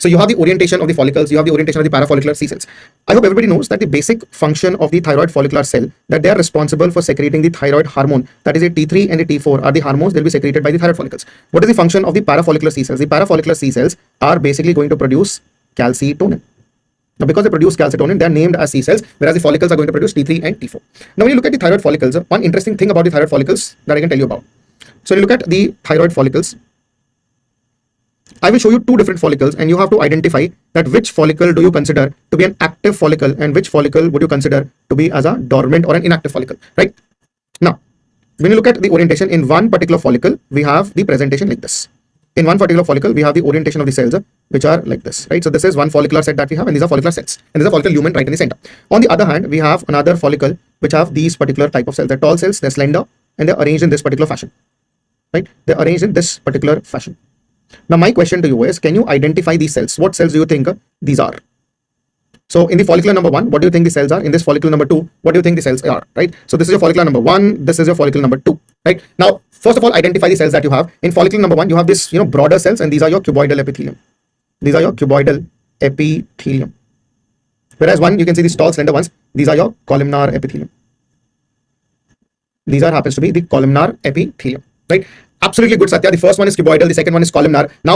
So you have the orientation of the follicles, you have the orientation of the parafollicular C cells. I hope everybody knows that the basic function of the thyroid follicular cell, that they are responsible for secreting the thyroid hormone, that is a T3 and a T4 are the hormones that will be secreted by the thyroid follicles. What is the function of the parafollicular C cells? The parafollicular C cells are basically going to produce calcitonin. Now, because they produce calcitonin, they are named as C cells, whereas the follicles are going to produce T3 and T4. Now, when you look at the thyroid follicles, one interesting thing about the thyroid follicles that I can tell you about. So, when you look at the thyroid follicles, I will show you two different follicles, and you have to identify that which follicle do you consider to be an active follicle and which follicle would you consider to be as a dormant or an inactive follicle, right? Now, when you look at the orientation in one particular follicle, we have the presentation like this. In one particular follicle, we have the orientation of the cells, which are like this, right? So this is one follicular set that we have, and these are follicular cells, and there's a follicular lumen right in the center. On the other hand, we have another follicle which have these particular type of cells. They're tall cells, they're slender, and they're arranged in this particular fashion, right? They're arranged in this particular fashion. Now, my question to you is, can you identify these cells? What cells do you think these are? So in the follicular number 1, what do you think the cells are? In this follicular number 2, what do you think the cells are, right? So this is your follicular number 1, this is your follicular number 2, right? Now, first of all, identify the cells that you have. In follicular number 1, you have this, broader cells, and these are your cuboidal epithelium. These are your cuboidal epithelium. Whereas one, you can see these tall, slender ones. These are your columnar epithelium. These happens to be the columnar epithelium, right? Absolutely good, Satya. The first one is cuboidal, the second one is columnar. Now